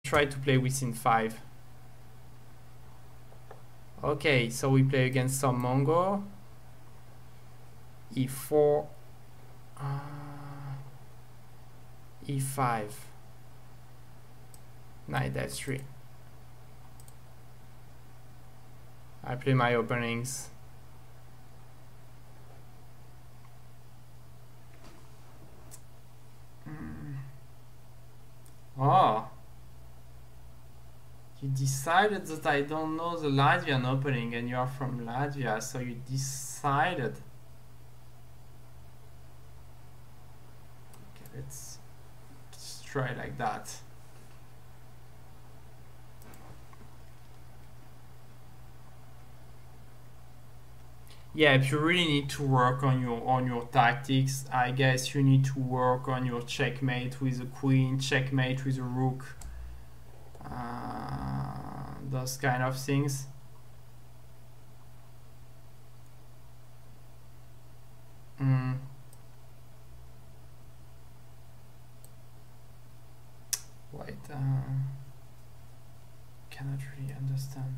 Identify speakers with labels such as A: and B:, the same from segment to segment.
A: Try to play within 5. Okay, so we play against Somemongo. E4, E5, Knight F3. I play my openings. Oh, you decided that I don't know the Latvian opening, and you are from Latvia, so you decided. Okay, let's try like that. Yeah, if you really need to work on your tactics, I guess you need to work on your checkmate with a queen, checkmate with a rook, those kind of things. Wait, cannot really understand.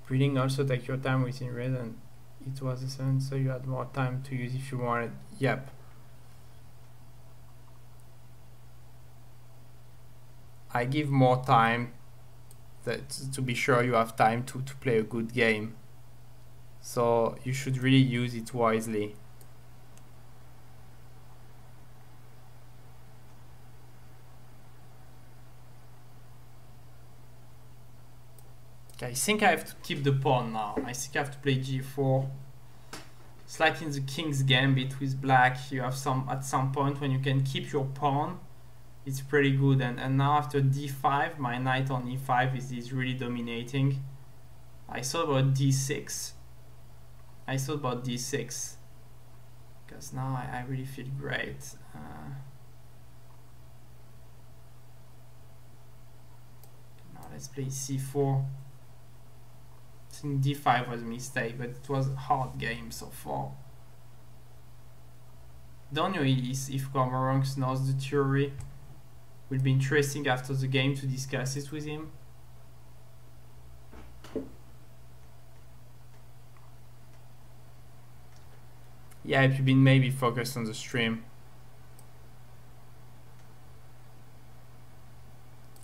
A: Reading also take your time within reason. It was a 7, so you had more time to use if you wanted. Yep. I give more time to be sure you have time to play a good game. So you should really use it wisely. I think I have to keep the pawn now. I think I have to play g4. It's like in the king's gambit with black. You have at some point when you can keep your pawn, it's pretty good. And now after d5, my knight on e5 is really dominating. I thought about d6. Because now I really feel great. Now let's play c4. I think d5 was a mistake, but it was a hard game so far. Don't know if Cormoranx knows the theory. Will be interesting after the game to discuss it with him. Yeah, if you've been maybe focused on the stream.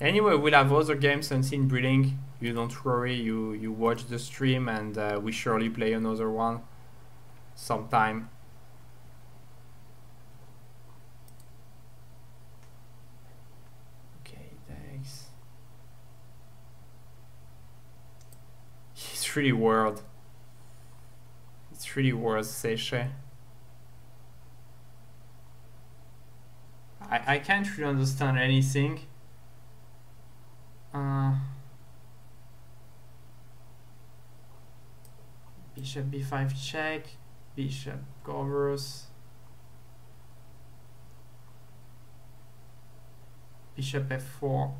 A: Anyway, we'll have other games until breeding. You don't worry, you watch the stream, and we surely play another one sometime. Okay, thanks. It's really weird. It's really weird, Seche. I can't really understand anything. Bishop b5 check, bishop covers, bishop f4.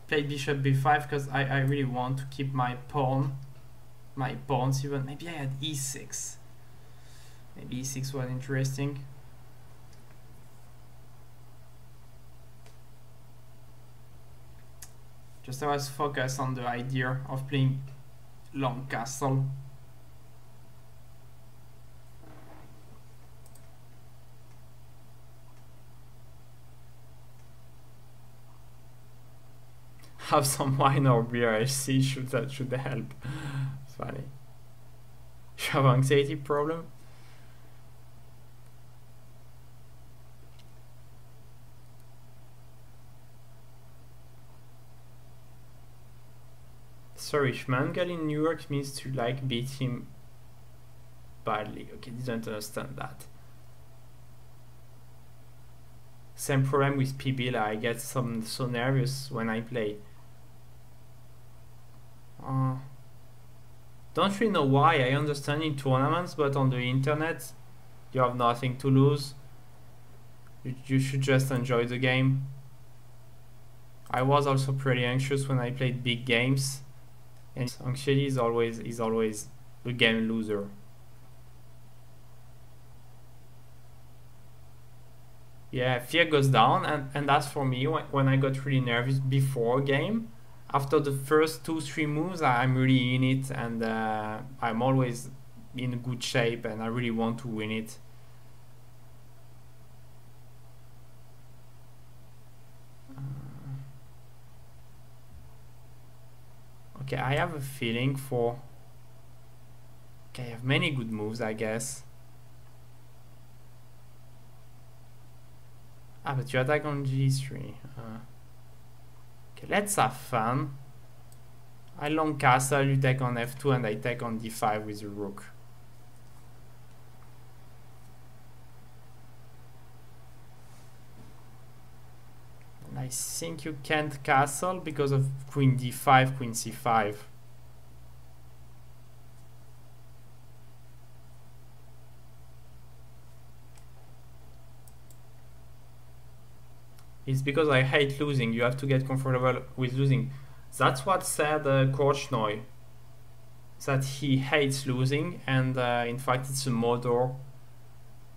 A: Play bishop b5 because I really want to keep my pawns even. Maybe I had e6. Maybe e6 was interesting. Just I was focused on the idea of playing long castle. Have some wine or beer, I see, that should help. It's funny. You have anxiety problem? Sorry, if Mangal in New York means to like beat him badly. Okay, didn't understand that. Same problem with Pibila, I get so nervous when I play. Don't really know why. I understand in tournaments, but on the internet you have nothing to lose. You should just enjoy the game. I was also pretty anxious when I played big games, and anxiety is always a game loser. Yeah, fear goes down, and that's for me when I got really nervous before a game. After the first 2-3 moves, I'm really in it, and I'm always in good shape, and I really want to win it. Okay, I have a feeling for... Okay, I have many good moves, I guess. Ah, but you attack on G3. Okay, let's have fun. I long castle, you take on F2, and I take on D5 with the rook. And I think you can't castle because of Queen D5, Queen C5. It's because I hate losing. You have to get comfortable with losing. That's what said Korchnoi. That he hates losing, and in fact it's a motor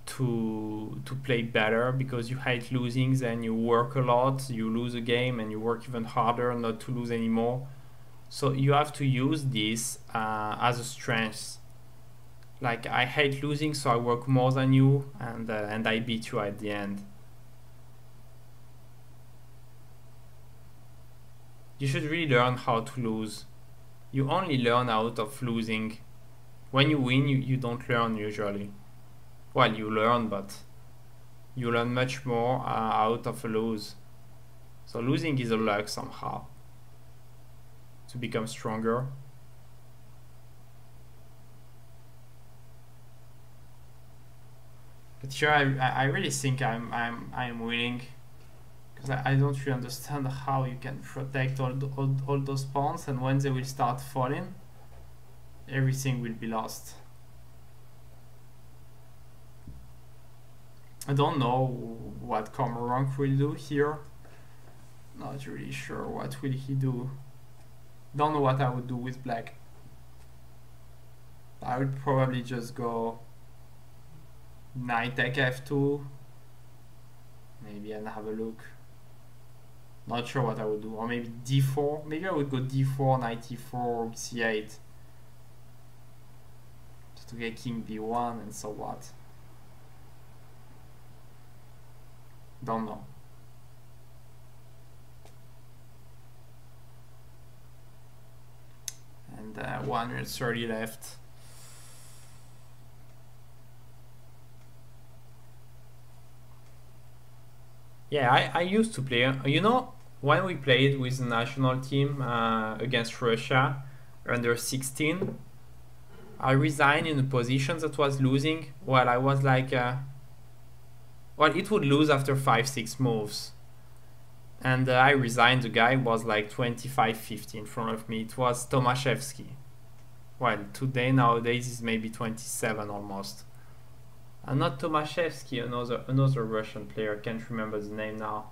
A: to play better, because you hate losing, then you work a lot, you lose a game, and you work even harder not to lose anymore. So you have to use this as a strength. Like, I hate losing, so I work more than you, and I beat you at the end. You should really learn how to lose. You only learn out of losing. When you win, you don't learn usually. Well, you learn, but you learn much more out of a lose. So losing is a luck somehow to become stronger. But here I really think I'm winning. I don't really understand how you can protect all those pawns, and when they will start falling, everything will be lost. I don't know what Cormoran will do here. Not really sure what will he do. Don't know what I would do with black. I would probably just go knight take f2, maybe, and have a look. Not sure what I would do. Or maybe d4. Maybe I would go d4, knight e4, c8. Just to get king b1, and so what? Don't know. And 130 left. Yeah, I used to play, you know, when we played with the national team against Russia under 16, I resigned in a position that was losing. Well, I was like, well, it would lose after 5-6 moves. And I resigned, the guy was like 25-50 in front of me. It was Tomaszewski. Well, today, nowadays, is maybe 27 almost. And not Tomaszewski, another Russian player, can't remember the name now.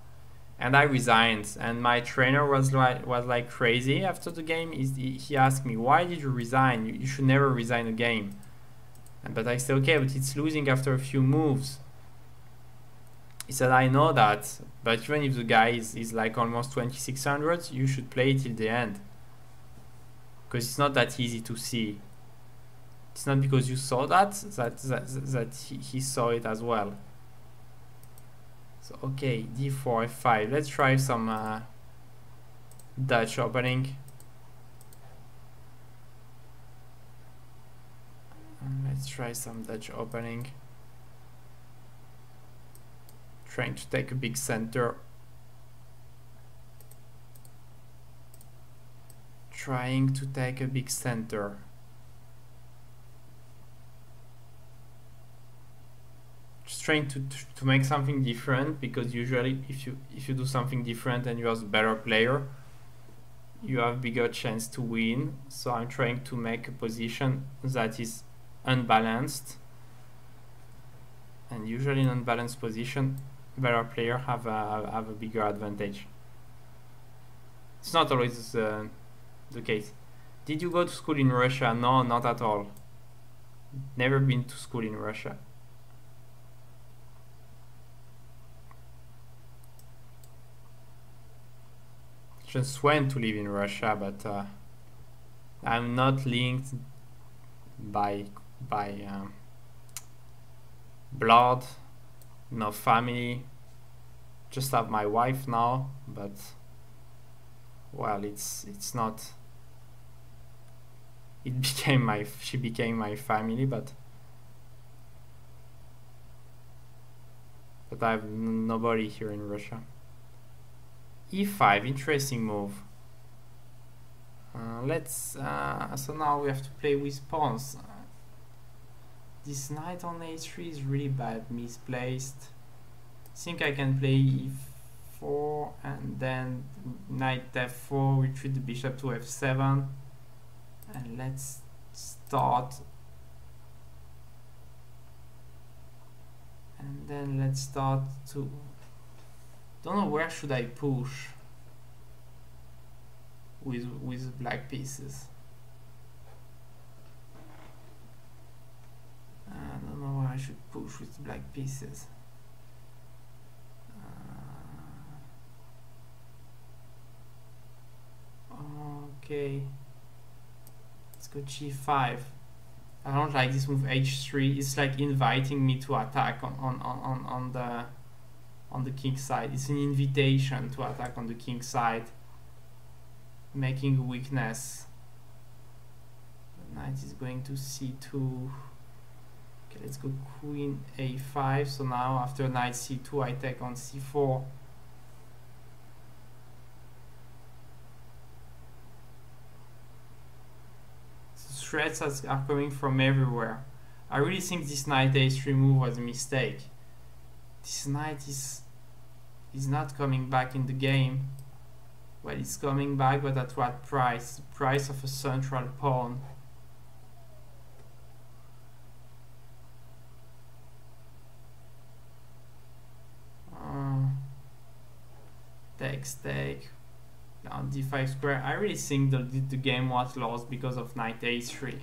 A: And I resigned, and my trainer was like crazy after the game. He asked me, why did you resign? You should never resign a game. But I said, okay, but it's losing after a few moves. He said, I know that, but even if the guy is like almost 2600, you should play till the end. Because it's not that easy to see. It's not because you saw that he saw it as well. So okay, d4, f5. Let's try some Dutch opening. Let's try some Dutch opening. Trying to take a big center. Trying to take a big center. Just trying to make something different, because usually if you do something different and you are a better player, you have bigger chance to win. So I'm trying to make a position that is unbalanced, and usually in unbalanced position, better player have a bigger advantage. It's not always the case. Did you go to school in Russia? No, not at all. Never been to school in Russia. just went to live in Russia, but I'm not linked by blood, no family. Just have my wife now, but well, it's not. She became my family, but I have nobody here in Russia. E5, interesting move. So now we have to play with pawns. This knight on a3 is really bad, misplaced. I think I can play e4 and then knight f4, retreat the bishop to f7, and let's start. And then let's start to. Don't know where should I push with black pieces. I don't know where I should push with black pieces. Okay, let's go g5. I don't like this move h3. It's like inviting me to attack on the king side. It's an invitation to attack on the king side, making a weakness. The knight is going to c2. Okay, let's go queen a5. So now after knight c2, I take on c4. Threats are coming from everywhere. I really think this knight a3 move was a mistake. This knight is not coming back in the game. Well, it's coming back, but at what price? The price of a central pawn. Take on d5 square. I really think the game was lost because of knight a3.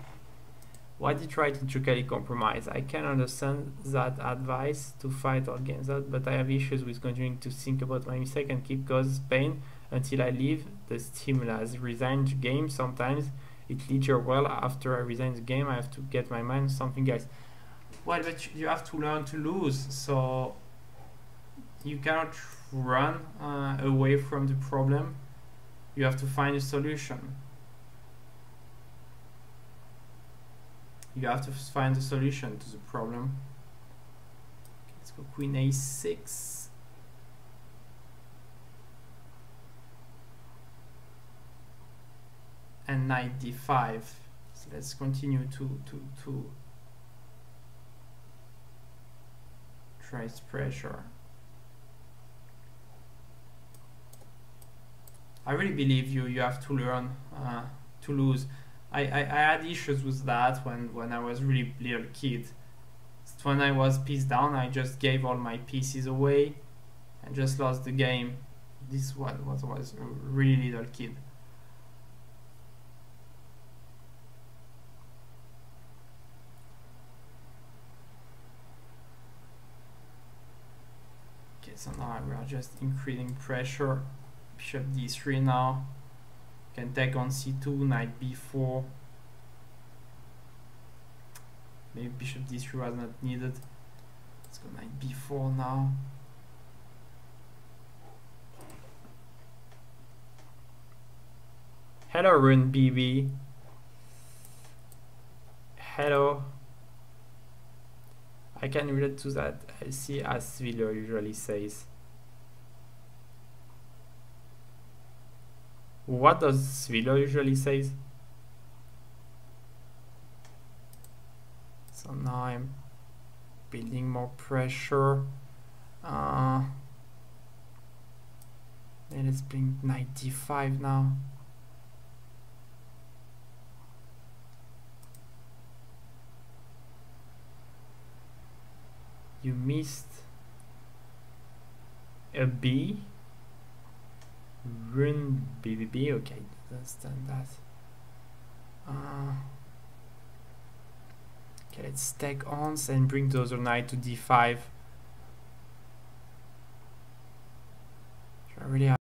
A: Why did you try to intricately compromise? I can understand that advice to fight against that, but I have issues with continuing to think about my mistake and keep cause pain until I leave the stimulus. Resign the game. Sometimes it leads you well. After I resign the game, I have to get my mind on something else. Well, but you have to learn to lose, so you cannot run away from the problem. You have to find a solution. You have to find a solution to the problem. Okay, let's go queen a6. And knight d5. So let's continue to try pressure. I really believe you have to learn to lose. I had issues with that when I was really little kid. So when I was piece down, I just gave all my pieces away and just lost the game. This was a really little kid. Okay, so now we are just increasing pressure. Bishop d3 now. Can take on c2, knight b4. Maybe bishop d3 was not needed. Let's go knight b4 now. Hello Rune BB. Hello. I can relate to that. I see, as Vilo usually says. What does Svilo usually says? So now I'm building more pressure. And let's bring knight d5 now. You missed a b. Rune BBB, okay, understand that. Okay, let's take ons and bring the other knight to d5. I really